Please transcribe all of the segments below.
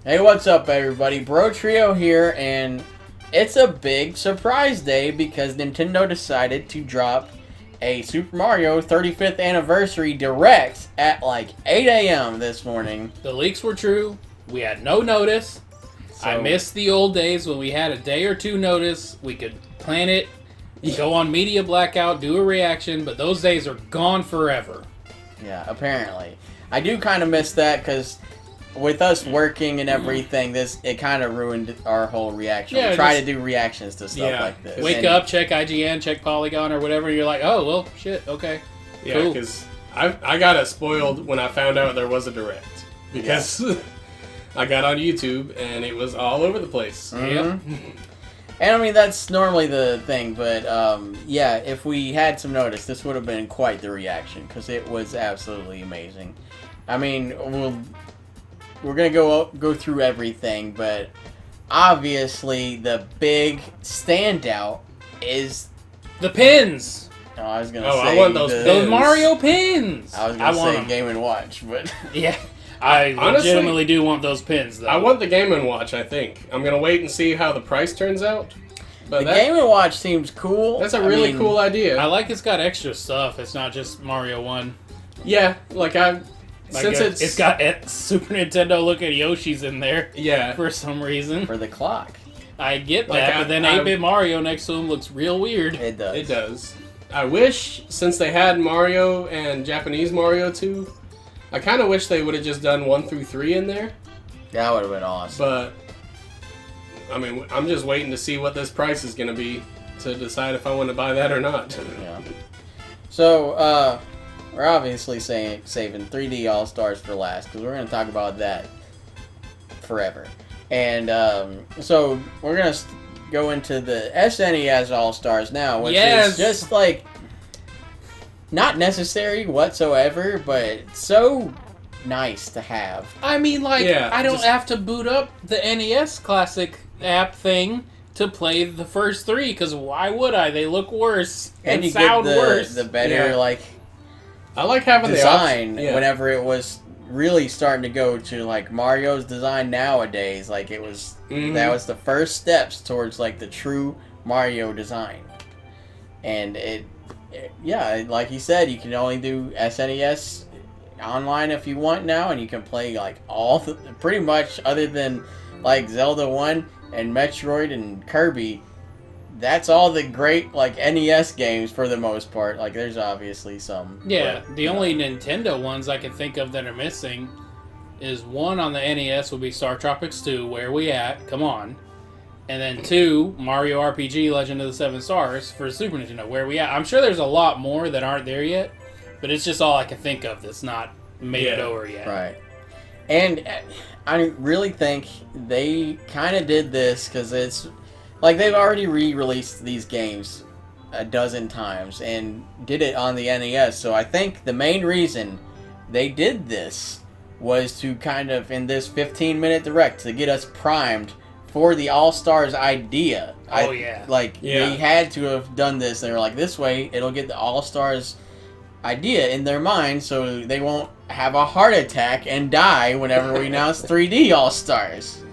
Hey, what's up, everybody? Brotrio here, and it's a big surprise day because Nintendo decided to drop a Super Mario 35th Anniversary Direct at like 8 a.m. this morning. The leaks were true. We had no notice. I missed the old days when we had a day or two notice. We could plan it, go on media blackout, do a reaction, but those days are gone forever. Yeah, apparently. I do kind of miss that because with us working and everything, it kind of ruined our whole reaction. Yeah, we try to do reactions to stuff like this. Wake up, check IGN, check Polygon or whatever, and you're like, oh, well, shit, okay. Yeah, because I got it spoiled when I found out there was a Direct. Because I got on YouTube and it was all over the place. Mm-hmm. And I mean, that's normally the thing, but yeah, if we had some notice, this would have been quite the reaction because it was absolutely amazing. I mean, we're gonna go through everything, but obviously the big standout is the pins. Oh, I was gonna say I want those pins. Those Mario pins. I was gonna say Game & Watch, but yeah. I honestly, legitimately do want those pins, though. I want the Game & Watch, I think. I'm going to wait and see how the price turns out. But the Game & Watch seems cool. That's a really cool idea. I like it's got extra stuff. It's not just Mario 1. Yeah, it's got Super Nintendo looking Yoshi's in there. Yeah. For some reason. For the clock. I get that, but then 8-bit Mario next to him looks real weird. It does. It does. I wish, since they had Mario and Japanese Mario 2... I kind of wish they would have just done 1 through 3 in there. That would have been awesome. But, I mean, I'm just waiting to see what this price is going to be to decide if I want to buy that or not. Yeah. So, we're obviously saving 3D All-Stars for last, because we're going to talk about that forever. And, so, we're going to go into the SNES All-Stars now, which is just, like... not necessary whatsoever, but it's so nice to have. I mean, like, I don't have to boot up the NES Classic app thing to play the first 3, because why would I? They look worse and you sound get worse. The better, like, I like having design the whenever it was really starting to go to, like, Mario's design nowadays. Like, it was, that was the first steps towards, like, the true Mario design. And yeah, like you said, you can only do SNES online if you want now, and you can play like pretty much other than like Zelda 1 and Metroid and Kirby. That's all the great like NES games for the most part. Like there's obviously some. Yeah, but, the only Nintendo ones I can think of that are missing is one on the NES would be Star Tropics 2, Where We At? Come on. And then 2, Mario RPG Legend of the Seven Stars for Super Nintendo. Where we at? I'm sure there's a lot more that aren't there yet, but it's just all I can think of that's not made it over yet. Right. And I really think they kind of did this because it's like they've already re-released these games a dozen times and did it on the NES. So I think the main reason they did this was to kind of, in this 15-minute direct, to get us primed for the All-Stars idea. They had to have done this. They were like, this way, it'll get the All-Stars idea in their mind so they won't have a heart attack and die whenever we announce 3D All-Stars.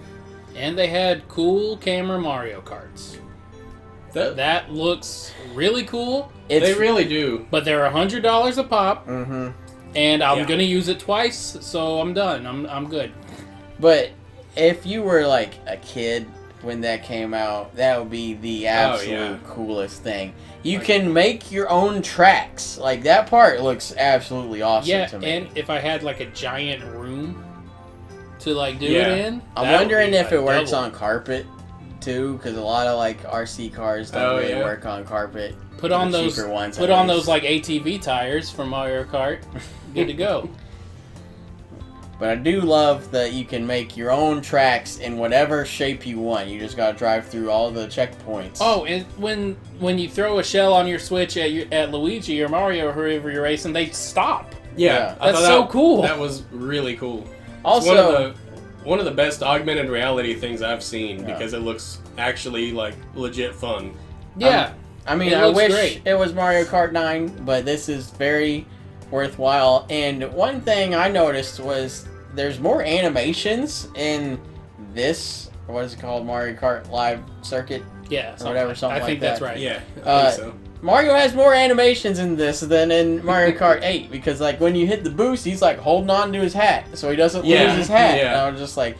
And they had cool camera Mario Karts. That looks really cool. They really do. But they're $100 a pop. Mm-hmm. And I'm going to use it twice, so I'm done. I'm good. But if you were like a kid when that came out, that would be the absolute coolest thing. You can make your own tracks. Like that part looks absolutely awesome to me. And if I had like a giant room to like do it in, I'm wondering if it works on carpet too, because a lot of like RC cars don't really work on carpet. Put on those like ATV tires from Mario Kart. Good to go. But I do love that you can make your own tracks in whatever shape you want. You just gotta drive through all the checkpoints. Oh, and when you throw a shell on your Switch at Luigi or Mario or whoever you're racing, they stop. Yeah, that's so cool. That was really cool. Also, it's one of the best augmented reality things I've seen because it looks actually like legit fun. Yeah, I mean, I wish it was Mario Kart 9, but this is very worthwhile. And one thing I noticed was there's more animations in this, or what is it called, Mario Kart Live Circuit, Yeah, or whatever, something I like think that. that's right. Yeah, I think so. Mario has more animations in this than in Mario Kart 8, because like when you hit the boost, he's like holding on to his hat so he doesn't lose his hat. Yeah. And I was just like,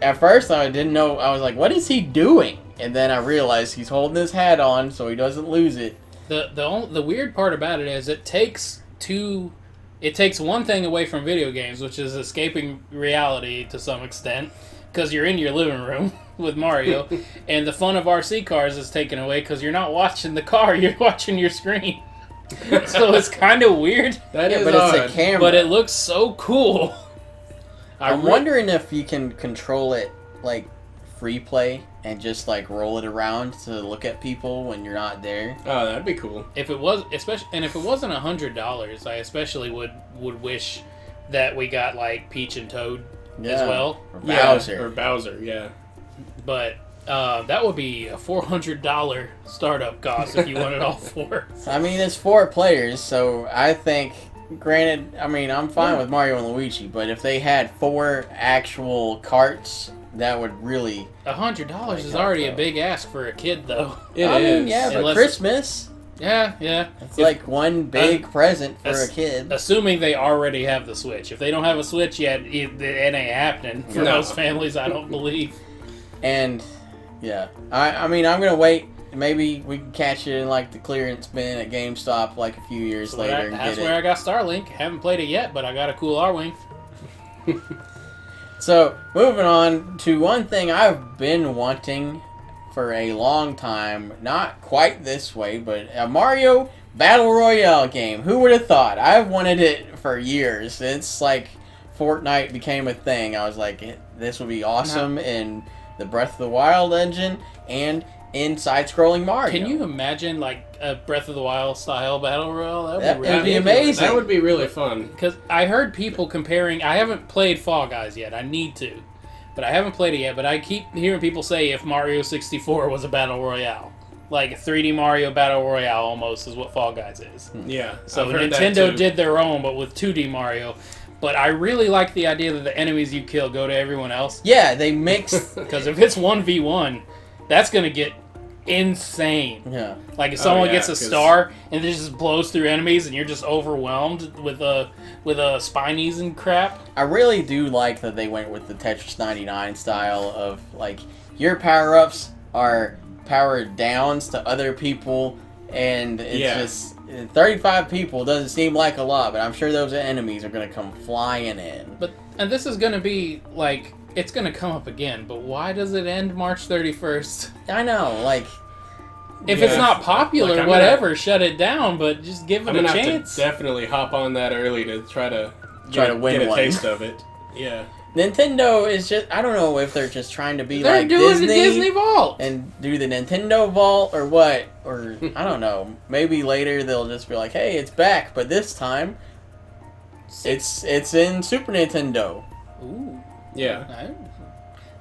at first I didn't know, I was like, what is he doing? And then I realized he's holding his hat on so he doesn't lose it. The weird part about it is it takes one thing away from video games, which is escaping reality to some extent, because you're in your living room with Mario, and the fun of RC cars is taken away because you're not watching the car, you're watching your screen. So it's kind of weird. That is but odd. it's a camera. But it looks so cool. I'm wondering if you can control it like free play and just like roll it around to look at people when you're not there. Oh, that'd be cool. If it was, especially, and if it wasn't $100, I especially would wish that we got like Peach and Toad as well. Or Bowser. Or Bowser, yeah. But that would be a $400 startup cost if you wanted all four. I mean, it's 4 players, so I think, granted, I mean, I'm fine with Mario and Luigi, but if they had 4 actual carts, that would really... $100 is already a big ask for a kid, though. It I is. mean, yeah, but Unless- Christmas, Yeah. it's like one big present for a kid. Assuming they already have the Switch. If they don't have a Switch yet, it ain't happening for No. most families, I don't believe. And, yeah. I mean, I'm going to wait. Maybe we can catch it in, like, the clearance bin at GameStop, like, a few years later and That's get where it. I got Starlink. Haven't played it yet, but I got a cool R-Wing. So, moving on to one thing I've been wanting for a long time. Not quite this way, but a Mario Battle Royale game. Who would have thought? I've wanted it for years. Since, like, Fortnite became a thing. I was like, this would be awesome in the Breath of the Wild engine and in side-scrolling Mario. Can you imagine, like, a Breath of the Wild style Battle Royale? That would be amazing. That would be really fun. Because I heard people comparing... I haven't played Fall Guys yet. I need to. But I haven't played it yet. But I keep hearing people say if Mario 64 was a Battle Royale. Like, 3D Mario Battle Royale almost is what Fall Guys is. Yeah. So I've heard that Nintendo too. did their own, but with 2D Mario. But I really like the idea that the enemies you kill go to everyone else. Yeah, they mixed... Because if it's 1v1, that's going to get insane. yeah. Like if someone yeah, gets a 'cause- star and it just blows through enemies and you're just overwhelmed with spinies and crap. I really do like that they went with the Tetris 99 style of, like, your power-ups are powered downs to other people, and it's just... 35 people doesn't seem like a lot, but I'm sure those enemies are going to come flying in. And this is going to be, like, it's going to come up again, but why does it end March 31st? I know, like... If Yeah. it's not popular, Like, I'm whatever, shut it down, but just give it I'm a gonna have chance. to definitely hop on that early to try to win get a one. taste of it. Yeah. Nintendo is just... I don't know if they're just trying to be They're like doing Disney, the Disney Vault. and do the Nintendo Vault, or what? Or, I don't know. Maybe later they'll just be like, hey, it's back, but this time... It's in Super Nintendo. Ooh. Yeah.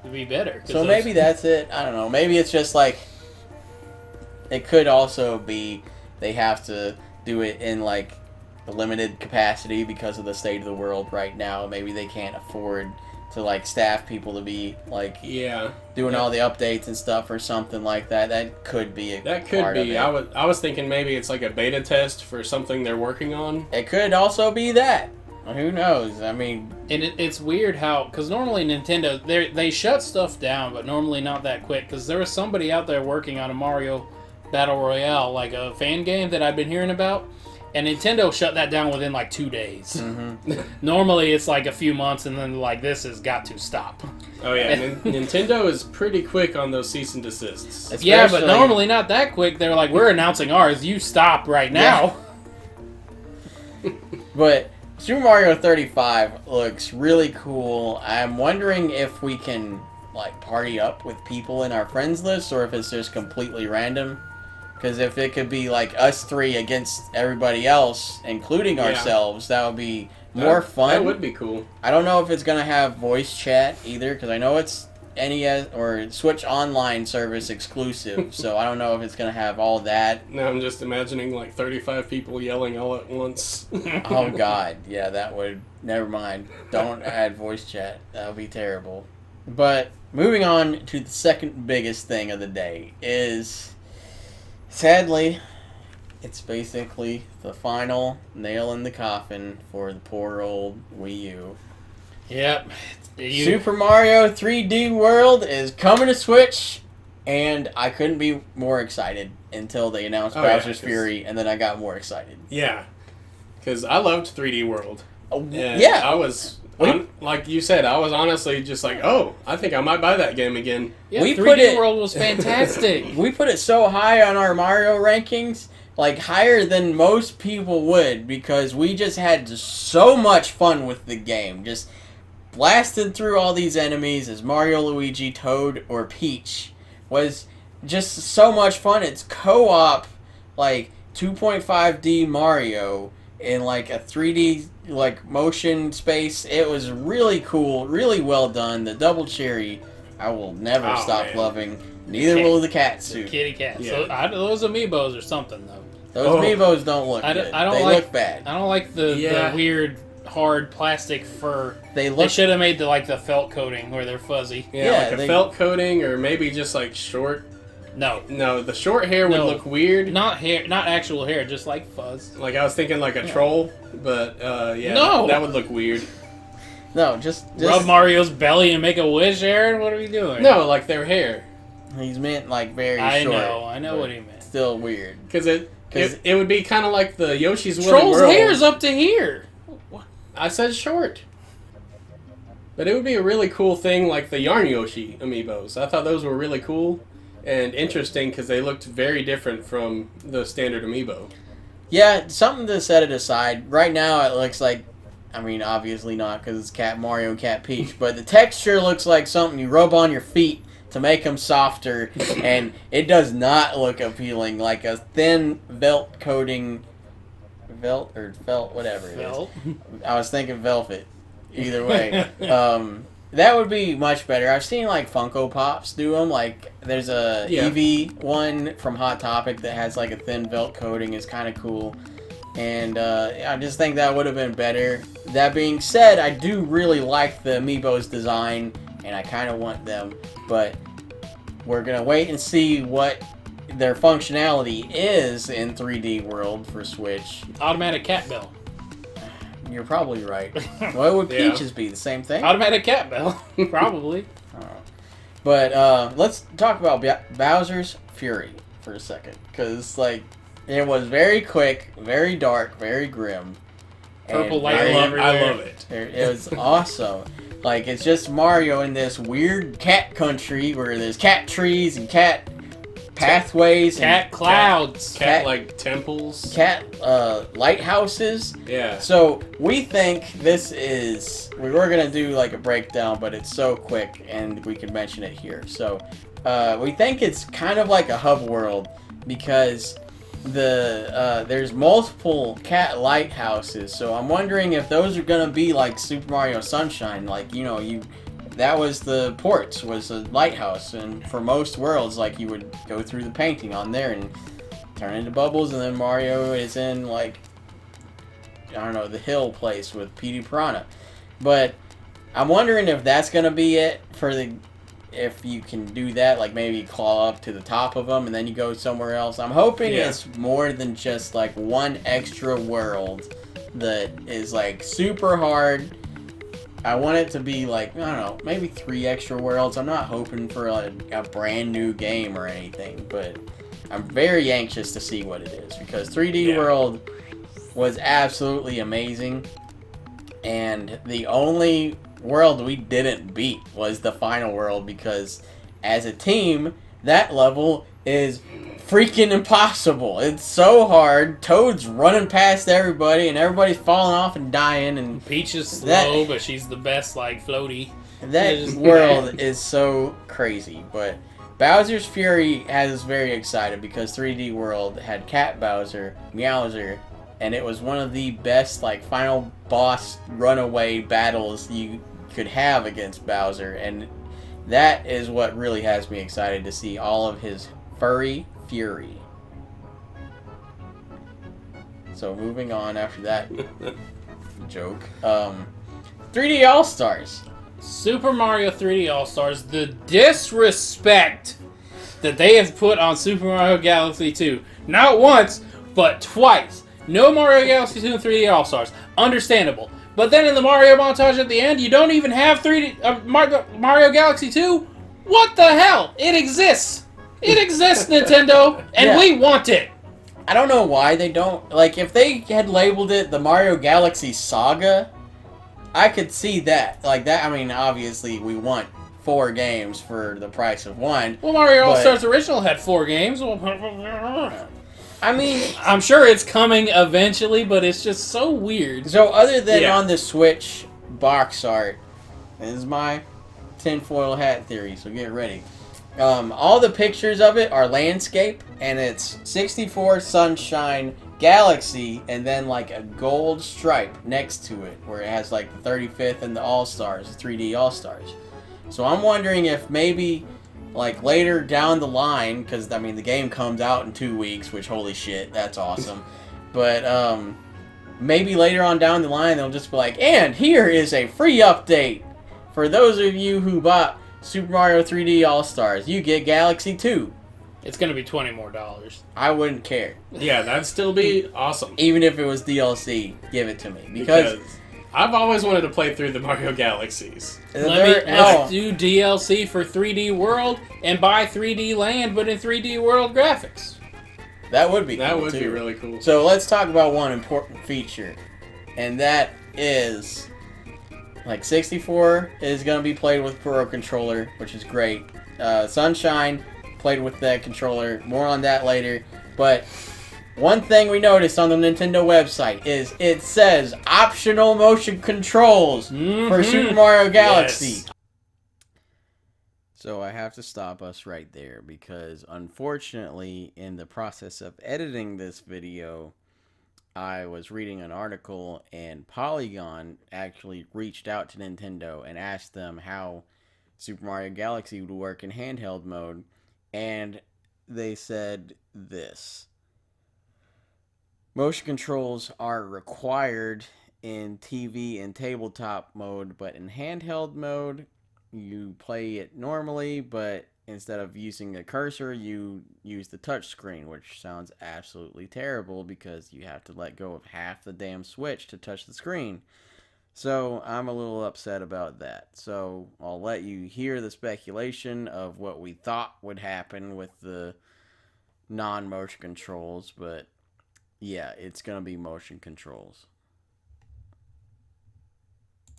It'd be better. 'cause So those- maybe that's it. I don't know. Maybe it's just like... It could also be they have to do it in, like, a limited capacity because of the state of the world right now. Maybe they can't afford to, like, staff people to be, like, Yeah. doing all the updates and stuff or something like that. That could be a That could part be. of it. I was thinking maybe it's like a beta test for something they're working on. It could also be that. Who knows? I mean... And it's weird how, because normally Nintendo, they shut stuff down, but normally not that quick, because there was somebody out there working on a Mario Battle Royale, like a fan game that I've been hearing about, and Nintendo shut that down within like 2 days. Mm-hmm. Normally it's like a few months, and then like, this has got to stop. Oh yeah, Nintendo is pretty quick on those cease and desists. Yeah, but Especially- normally not that quick. They're like, we're announcing ours, you stop right now. But Super Mario 35 looks really cool. I'm wondering if we can, like, party up with people in our friends list, or if it's just completely random. Because if it could be, like, us 3 against everybody else, including Yeah. ourselves, that would be more fun. That would be cool. I don't know if it's going to have voice chat either, because I know it's NES or Switch Online service exclusive, so I don't know if it's going to have all that. Now I'm just imagining like 35 people yelling all at once. Oh god, yeah, that would... Never mind. Don't add voice chat. That would be terrible. But moving on to the second biggest thing of the day is, sadly, it's basically the final nail in the coffin for the poor old Wii U. Yep. Super Mario 3D World is coming to Switch, and I couldn't be more excited until they announced Bowser's Fury, and then I got more excited. Yeah, because I loved 3D World. Yeah. I was, like you said, I was honestly just like, oh, I think I might buy that game again. Yeah, 3D World was fantastic. We put it so high on our Mario rankings, like higher than most people would, because we just had so much fun with the game. Just blasted through all these enemies as Mario, Luigi, Toad, or Peach was just so much fun. It's co-op, like 2.5D Mario in like a 3D like motion space. It was really cool, really well done. The double cherry, I will never stop loving. Neither will the cat suit. The kitty cat. Yeah. So those amiibos or something though. Those amiibos don't look good. They look bad. I don't like the weird hard plastic fur. They should have made the felt coating where they're fuzzy. Yeah, like a felt coating, or maybe just like short. No, the short hair would look weird. Not hair, not actual hair, just like fuzz. Like I was thinking like a troll, but no, that would look weird. No, just rub Mario's belly and make a wish, Aaron. What are we doing? No, like their hair. He's meant like very short. I know what he meant. Still weird. Because it would be kind of like the Yoshi's Woolly Troll's World. hair's up to here. I said short. But it would be a really cool thing like the Yarn Yoshi amiibos. I thought those were really cool and interesting because they looked very different from the standard amiibo. Yeah, something to set it aside. Right now it looks like, I mean, obviously not because it's Cat Mario and Cat Peach, but the texture looks like something you rub on your feet to make them softer, and it does not look appealing, like a thin felt coating, whatever it is. I was thinking velvet. Either way, that would be much better. I've seen like Funko Pops do them. Like there's a Eevee one from Hot Topic that has like a thin felt coating. It's kind of cool, and I just think that would have been better. That being said, I do really like the Amiibo's design, and I kind of want them, but we're gonna wait and see what their functionality is in 3D World for Switch. Automatic cat bell. You're probably right. What would Peaches be? The same thing? Automatic cat bell. Probably. But let's talk about Bowser's Fury for a second. Because, like, it was very quick, very dark, very grim. Purple light everywhere. I love it. It was awesome. Like, it's just Mario in this weird cat country where there's cat trees and cat pathways, cat clouds, cat like temples, cat lighthouses. Yeah. So we think this is. We were gonna do like a breakdown, but it's so quick, and we can mention it here. So we think it's kind of like a hub world because there's multiple cat lighthouses. So I'm wondering if those are gonna be like Super Mario Sunshine, like that was the ports, was a lighthouse, and for most worlds, like, you would go through the painting on there and turn into bubbles, and then Mario is in, like, I don't know, the hill place with Petey Piranha. But I'm wondering if that's going to be it for if you can do that, like maybe claw up to the top of them and then you go somewhere else. I'm hoping it's more than just, like, one extra world that is, like, super hard. I want it to be like, I don't know, maybe 3 extra worlds. I'm not hoping for a brand new game or anything, but I'm very anxious to see what it is because 3D World was absolutely amazing, and the only world we didn't beat was the final world because as a team, that level is freaking impossible. It's so hard. Toad's running past everybody, and everybody's falling off and dying. And Peach is slow, but she's the best, like, floaty. That world is so crazy. But Bowser's Fury has us very excited because 3D World had Cat Bowser, Meowser, and it was one of the best, like, final boss runaway battles you could have against Bowser. And that is what really has me excited to see all of his furry fury. So moving on after that joke, 3D All-Stars. Super Mario 3D All-Stars, the disrespect that they have put on Super Mario Galaxy 2. Not once, but twice. No Mario Galaxy 2 and 3D All-Stars. Understandable. But then in the Mario montage at the end, you don't even have 3D Mario Galaxy 2? What the hell? It exists. It exists, Nintendo, and we want it. I don't know why they don't. Like, if they had labeled it the Mario Galaxy Saga, I could see that. Like, that, I mean, obviously, we want 4 games for the price of 1. Well, Mario All-Stars Original had 4 games. I mean, I'm sure it's coming eventually, but it's just so weird. So, other than on the Switch box art, this is my tinfoil hat theory, so get ready. All the pictures of it are landscape, and it's 64 Sunshine Galaxy, and then like a gold stripe next to it, where it has like the 35th and the All-Stars, 3D All-Stars. So I'm wondering if maybe, like, later down the line, because, I mean, the game comes out in 2 weeks, which, holy shit, that's awesome. But, maybe later on down the line, they'll just be like, and here is a free update for those of you who bought Super Mario 3D All-Stars. You get Galaxy 2. It's going to be $20 more. I wouldn't care. Yeah, that'd still be awesome. Even if it was DLC, give it to me. Because I've always wanted to play through the Mario Galaxies. Let's do DLC for 3D World and buy 3D Land, but in 3D World graphics. That would be That cool, would too. be really cool. So let's talk about one important feature, and that is, like, 64 is going to be played with Pro Controller, which is great. Sunshine played with that controller. More on that later. But one thing we noticed on the Nintendo website is it says optional motion controls for Super Mario Galaxy. Yes. So I have to stop us right there because, unfortunately, in the process of editing this video, I was reading an article and Polygon actually reached out to Nintendo and asked them how Super Mario Galaxy would work in handheld mode, and they said this: motion controls are required in TV and tabletop mode, but in handheld mode, you play it normally, but instead of using a cursor, you use the touch screen, which sounds absolutely terrible because you have to let go of half the damn Switch to touch the screen. So I'm a little upset about that. So I'll let you hear the speculation of what we thought would happen with the non-motion controls, but yeah, it's going to be motion controls.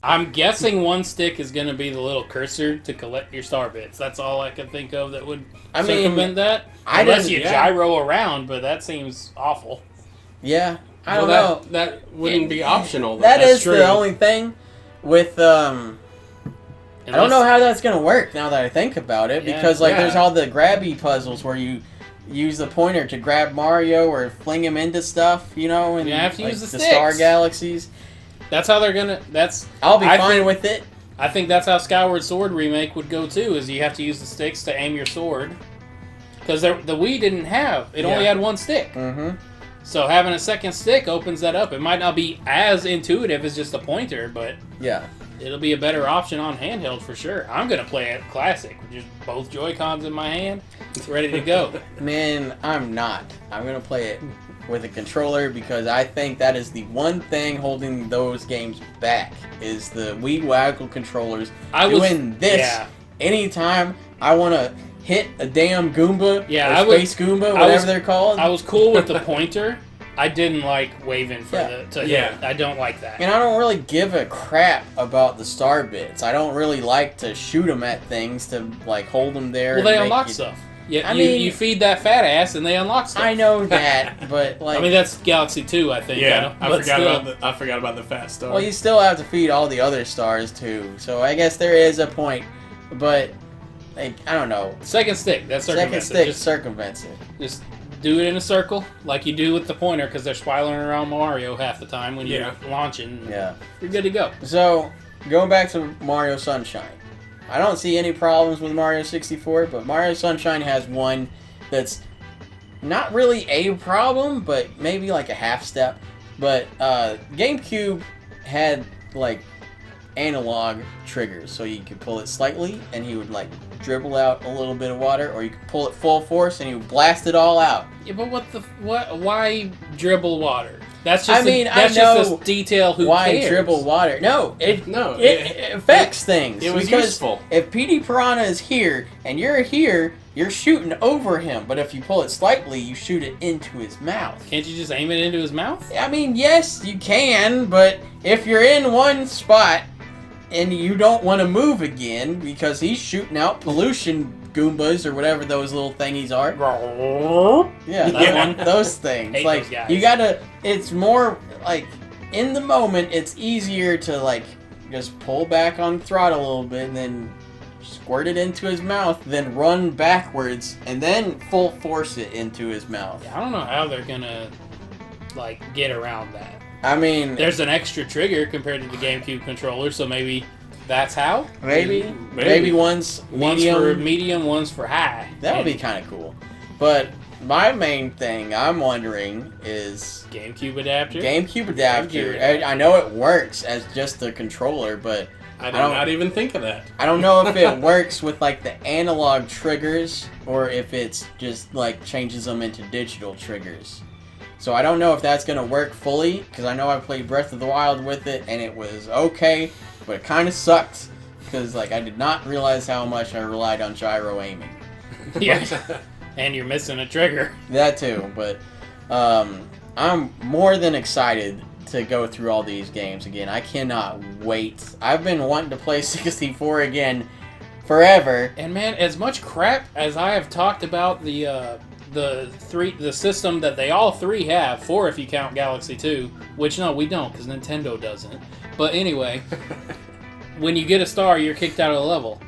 I'm guessing one stick is going to be the little cursor to collect your star bits. That's all I can think of that would circumvent that. Unless you gyro around, but that seems awful. Yeah, I don't know. That wouldn't be optional. That is true. The only thing with I don't know how that's gonna work now that I think about it, because there's all the grabby puzzles where you use the pointer to grab Mario or fling him into stuff, you know, and you have to use the sticks. Star Galaxies. That's how they're gonna. I'll be fine with it. I think that's how Skyward Sword remake would go too. Is you have to use the sticks to aim your sword, because the Wii didn't have it. Only had one stick. Mm-hmm. So having a second stick opens that up. It might not be as intuitive as just a pointer, but it'll be a better option on handheld for sure. I'm gonna play it classic, with just both Joy-Cons in my hand, ready to go. Man, I'm not. I'm gonna play it with a controller because I think that is the one thing holding those games back is the Wii Waggle controllers doing this anytime I want to hit a damn Goomba or Space Goomba, whatever they're called. I was cool with the pointer. I didn't like waving for hit. I don't like that. And I don't really give a crap about the star bits. I don't really like to shoot them at things to like hold them there. Well, they unlock stuff. Yeah, I mean, you feed that fat ass and they unlock stuff. I know that, but like, I mean, that's Galaxy 2, I think. Yeah, I forgot about the fat star. Well, you still have to feed all the other stars too, so I guess there is a point, but like, I don't know. Second stick, that circumvents it. Second stick circumvents it. Just do it in a circle, like you do with the pointer, because they're spiraling around Mario half the time when you're launching. Yeah, you're good to go. So, going back to Mario Sunshine. I don't see any problems with Mario 64, but Mario Sunshine has one that's not really a problem, but maybe like a half step. But GameCube had like analog triggers. So you could pull it slightly, and he would like dribble out a little bit of water, or you could pull it full force, and he would blast it all out. Yeah, but why dribble water? That's just just a detail. Who why cares? dribble water? No, it affects things. It was because useful. If PD Piranha is here and you're here, you're shooting over him. But if you pull it slightly, you shoot it into his mouth. Can't you just aim it into his mouth? I mean, yes, you can, but if you're in one spot and you don't want to move again because he's shooting out pollution Goombas or whatever those little thingies are. Yeah, those things. Hate like those guys. you gotta. It's more like in the moment. It's easier to like just pull back on the throttle a little bit and then squirt it into his mouth, then run backwards and then full force it into his mouth. I don't know how they're gonna like get around that. I mean, There's an extra trigger compared to the GameCube controller, so maybe that's how. maybe one's One's medium. for medium, one's for high. That would be kind of cool. But my main thing I'm wondering is GameCube adapter. GameCube adapter. GameCube. I know it works as just the controller, but I did not even think of that. I don't know if it works with like the analog triggers or if it's just like changes them into digital triggers. So I don't know if that's going to work fully, because I know I played Breath of the Wild with it and it was okay, but it kind of sucked because like I did not realize how much I relied on gyro aiming. Yeah. And you're missing a trigger. That too, but I'm more than excited to go through all these games again. I cannot wait. I've been wanting to play 64 again forever. And man, as much crap as I have talked about the system that they all three have, 4 if you count Galaxy 2, which no, we don't because Nintendo doesn't. But anyway, when you get a star, you're kicked out of the level.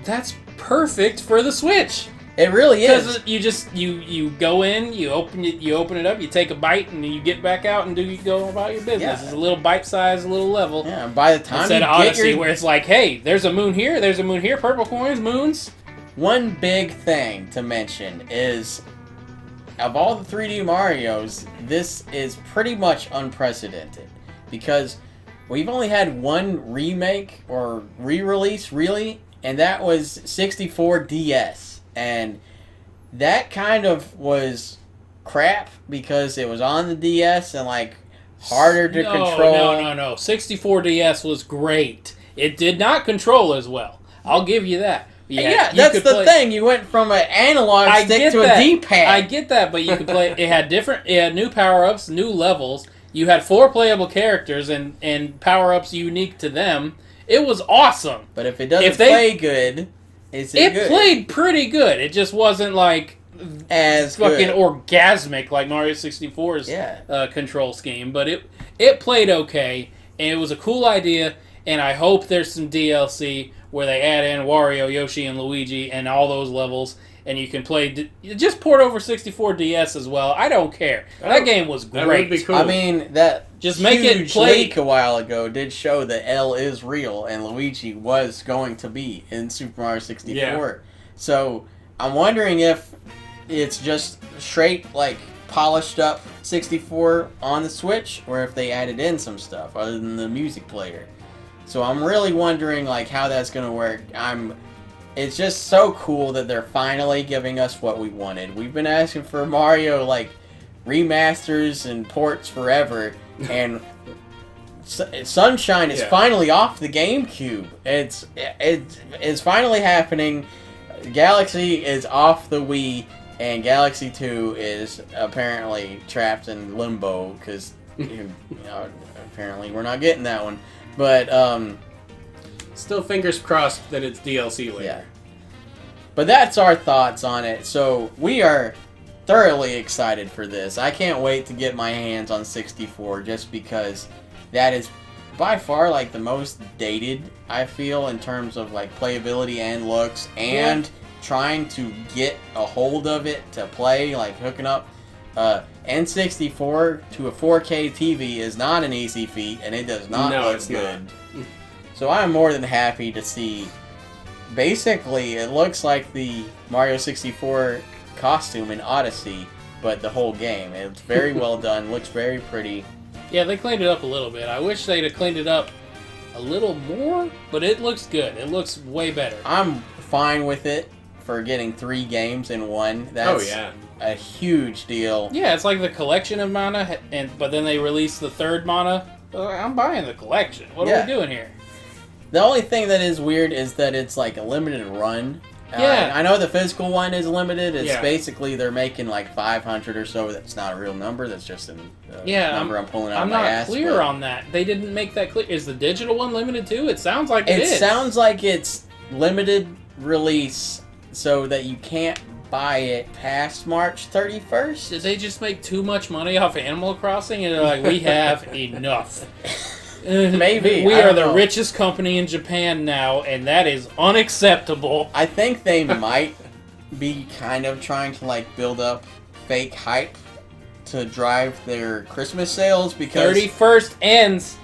That's perfect for the Switch. It really is. Because you just you go in, you open it up, you take a bite, and then you get back out and you go about your business. Yeah. It's a little bite-sized, little level. Yeah, and by the time Instead you of get Odyssey, your... where it's like, hey, there's a moon here, purple coins, moons. One big thing to mention is, of all the 3D Marios, this is pretty much unprecedented. Because we've only had one remake or re-release, really, and that was 64 DS. And that kind of was crap because it was on the DS and like harder to control. No. 64 DS was great. It did not control as well. I'll give you that. Yeah, that's the thing. You went from an analog stick to a D-pad. I get that, but you could play. It had new power-ups, new levels. You had 4 playable characters and power-ups unique to them. It was awesome. But if it doesn't play good, is it good? It played pretty good. It just wasn't like as fucking good. Orgasmic like Mario 64's control scheme. But it played okay, and it was a cool idea. And I hope there's some DLC where they add in Wario, Yoshi, and Luigi and all those levels, and you can play. Just port over 64 DS as well. I don't care. That game was great. That would be cool. I mean, that just make it play. Leak a while ago did show that L is real, and Luigi was going to be in Super Mario 64. Yeah. So I'm wondering if it's just straight like polished up 64 on the Switch, or if they added in some stuff other than the music player. So I'm really wondering like how that's gonna work. It's just so cool that they're finally giving us what we wanted. We've been asking for Mario like remasters and ports forever, and Sunshine is finally off the GameCube. It's finally happening. Galaxy is off the Wii, and Galaxy 2 is apparently trapped in limbo because apparently we're not getting that one. But still fingers crossed that it's DLC later. Yeah. But that's our thoughts on it. So we are thoroughly excited for this. I can't wait to get my hands on 64 just because that is by far like the most dated, I feel, in terms of like playability and looks and trying to get a hold of it to play, like hooking up N64 to a 4K TV is not an easy feat, and it does not look good. So I'm more than happy to see. Basically, it looks like the Mario 64 costume in Odyssey, but the whole game. It's very well done. Looks very pretty. Yeah, they cleaned it up a little bit. I wish they'd have cleaned it up a little more, but it looks good. It looks way better. I'm fine with it for getting 3 games in one. That's a huge deal. Yeah, it's like the collection of mana, but then they release the 3rd mana. I'm buying the collection. What are we doing here? The only thing that is weird is that it's like a limited run. Yeah. I know the physical one is limited. It's basically they're making like 500 or so. That's not a real number. That's just a number I'm pulling out of my ass. I'm not clear on that. They didn't make that clear. Is the digital one limited too? It sounds like it is. It sounds like it's limited release so that you can't buy it past March 31st. Did they just make too much money off Animal Crossing and they're like, we have enough? Maybe. We are the richest company in Japan now, and that is unacceptable. I think they might be kind of trying to like build up fake hype to drive their Christmas sales because 31st ends.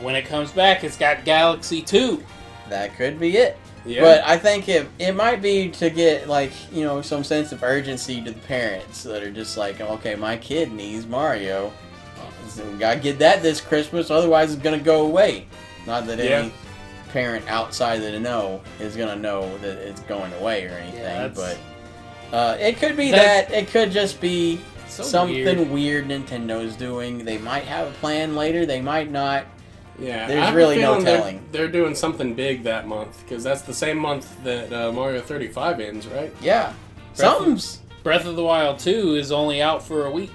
When it comes back, it's got Galaxy 2. That could be it. Yeah. But I think it might be to get like, you know, some sense of urgency to the parents that are just like, okay, my kid needs Mario. So we gotta get that this Christmas, otherwise it's gonna go away. Not that any parent outside of the know is gonna know that it's going away or anything, but it could be that. It could just be something weird Nintendo's doing. They might have a plan later, they might not. Yeah, there's really no telling. They're doing something big that month because that's the same month that Mario 35 ends, right? Yeah, Breath of the Wild 2 is only out for a week.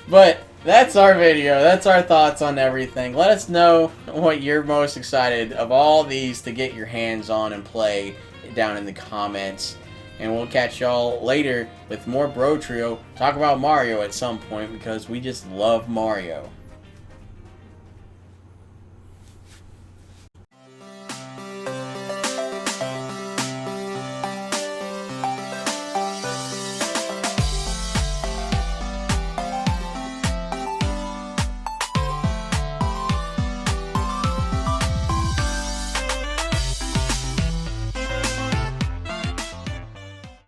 But that's our video. That's our thoughts on everything. Let us know what you're most excited of all these to get your hands on and play down in the comments. And we'll catch y'all later with more Brotrio. Talk about Mario at some point because we just love Mario.